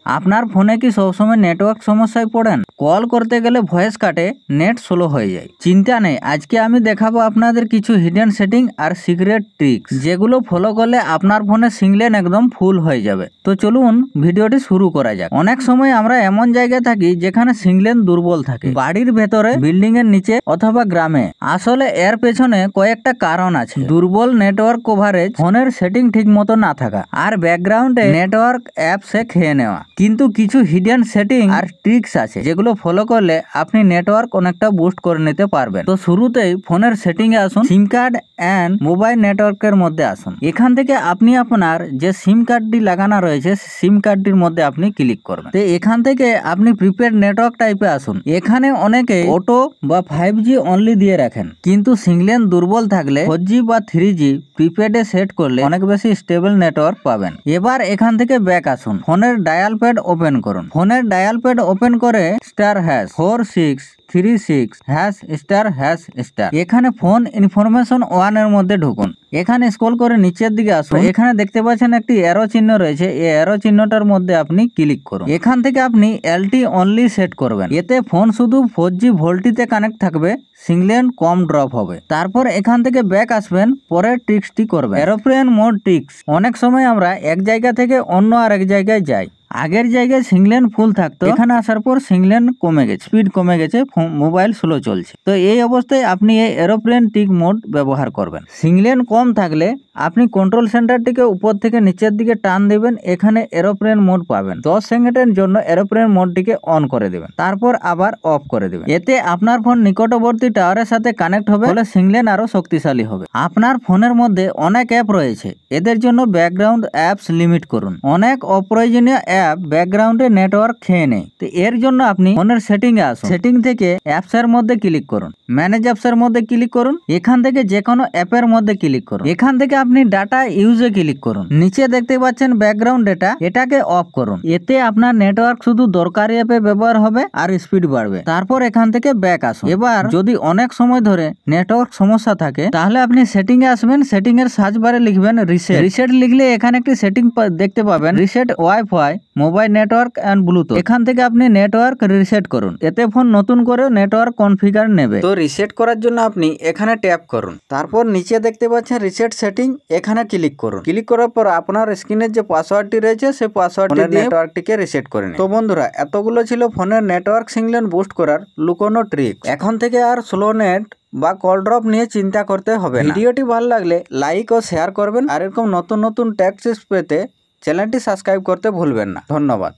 আপনার ফোনে কি সবসময় নেটওয়ার্ক সমস্যায় পড়েন? কল করতে গেলে ভয়েস কাটে, নেট স্লো হয়ে যায়? চিন্তা নেই, আজকে আমি দেখাবো আপনাদের কিছু হিডেন সেটিং আর সিক্রেট ট্রিক্স যেগুলো ফলো করলে আপনার ফোনে সিগন্যাল একদম ফুল হয়ে যাবে। তো চলুন ভিডিওটি শুরু করা যাক। অনেক সময় আমরা এমন জায়গায় থাকি যেখানে সিগন্যাল দুর্বল থাকে, বাড়ির ভেতরে, বিল্ডিং এর নিচে অথবা গ্রামে। আসলে এর পেছনে কয়েকটা কারণ আছে। দুর্বল নেটওয়ার্ক কভারেজ, ফোনের সেটিং ঠিক মতো না থাকা, আর ব্যাকগ্রাউন্ডে নেটওয়ার্ক অ্যাপসে খেয়ে নেওয়া। কিন্তু কিছু হিডেন সেটিং আর ট্রিক্স আছে যেগুলো ফলো করলে আপনি নেটওয়ার্ক অনেকটা বুস্ট করে নিতে পারবেন। তো শুরুতেই ফোনের সেটিং এ আসুন, সিম কার্ড এন্ড মোবাইল নেটওয়ার্কের মধ্যে আসুন। এখান থেকে আপনি আপনার যে সিম কার্ডটি লাগানো রয়েছে সিম কার্ডটির মধ্যে আপনি ক্লিক করবেন। তো এখান থেকে আপনি প্রিপেড নেটওয়ার্ক টাইপে আসুন। এখানে অনেকে অটো বা 5G অনলি দিয়ে রাখেন, কিন্তু সিগন্যাল দুর্বল থাকলে 4G বা 3G প্রিপেডে সেট করলে অনেক বেশি স্টেবল নেটওয়ার্ক পাবেন। এবার এখান থেকে ব্যাক আসুন, ফোনের ডায়াল প্যাড ওপেন করুন। ফোনের ডায়াল প্যাড ওপেন করে *4636# এখানে ফোন ইনফরমেশন 1 এর মধ্যে ঢুকুন। এখানে স্ক্রল করে নিচের দিকে আসুন। এখানে দেখতে পাচ্ছেন একটি অ্যারো চিহ্ন রয়েছে, এই অ্যারো চিহ্নটার মধ্যে আপনি ক্লিক করুন। এখান থেকে আপনি LT অনলি সেট করবেন। এতে ফোন শুধু 4G ভোল্টিতে কানেক্ট থাকবে, সিগন্যাল কম ড্রপ হবে। তারপর এখান থেকে ব্যাক আসবেন, পরের ট্রিক্সটি করবেন, এরোপ্লেন মোড ট্রিক্স। অনেক সময় আমরা এক জায়গা থেকে অন্য আরেক জায়গায় যাই। আগের জায়গায় সিগন্যাল ফুল থাকতো, এখানে আসার পর সিগন্যাল কমে গেছে, স্পিড কমে গেছে, মোবাইল স্লো চলছে। তো এই অবস্থায় আপনি এই এরোপ্লেন টিক মোড ব্যবহার করবেন। সিগন্যাল কম থাকলে আপনি কন্ট্রোল সেন্টারটিকে উপর থেকে নিচের দিকে টান দেবেন, এখানে এরোপ্লেন মোড পাবেন। 10 সেকেন্ডের জন্য এরোপ্লেন মোডটিকে অন করে দেবেন, তারপর আবার অফ করে দেবেন। এতে আপনার ফোন নিকটবর্তী টাওয়ারের সাথে কানেক্ট হবে, ফলে সিগন্যাল আরো শক্তিশালী হবে। আপনার ফোনের মধ্যে অনেক অ্যাপ রয়েছে, এদের জন্য ব্যাকগ্রাউন্ড অ্যাপস লিমিট করুন। অনেক অপ্রয়োজনীয় অ্যাপ ব্যাকগ্রাউন্ডে নেটওয়ার্ক খেয়ে নেয়। তো এর জন্য আপনি ফোনের সেটিং এ আসুন, সেটিং থেকে অ্যাপস এর মধ্যে ক্লিক করুন, ম্যানেজ অ্যাপস এর মধ্যে ক্লিক করুন। এখান থেকে যে কোনো অ্যাপের মধ্যে ক্লিক করুন। এখান থেকে আপনি ডাটা ইউজে ক্লিক করুন। নিচে দেখতে পাচ্ছেন ব্যাকগ্রাউন্ড ডেটা, এটাকে অফ করুন। এতে আপনার নেটওয়ার্ক শুধু দরকারি অ্যাপে ব্যবহার হবে আর স্পিড বাড়বে। তারপর এখান থেকে ব্যাক আসুন। এবার যদি অনেক সময় ধরে নেটওয়ার্ক সমস্যা থাকে, তাহলে আপনি সেটিং এ আসবেন, সেটিং এর সার্চ বারে লিখবেন রিসেট। রিসেট লিখলে এখানে একটি সেটিং দেখতে পাবেন, reset wifi mobile network and Bluetooth. এখান থেকে আপনি নেটওয়ার্ক রিসেট করুন, এতে ফোন নতুন করে নেটওয়ার্ক কনফিগার নেবে। তো রিসেট করার জন্য আপনি এখানে ট্যাপ করুন, তারপর নিচে দেখতে পাচ্ছেন রিসেট সেটিং, এখানে ক্লিক করুন। ক্লিক করার পর আপনার স্ক্রিনের যে পাসওয়ার্ডটি রয়েছে সেই পাসওয়ার্ডটি দিয়ে নেটওয়ার্কটিকে রিসেট করে নিন। তো বন্ধুরা, এতগুলো ছিল ফোনের নেটওয়ার্ক সিগন্যাল বুস্ট করার লুকোনো ট্রিক। এখন থেকে আর স্লো নেট বা কল ড্রপ নিয়ে চিন্তা করতে হবে না। ভিডিওটি ভালো লাগলে লাইক ও শেয়ার করবেন, আর এরকম নতুন নতুন টেক টিপস পেতে চ্যানেলটি সাবস্ক্রাইব করতে ভুলবেন না। ধন্যবাদ।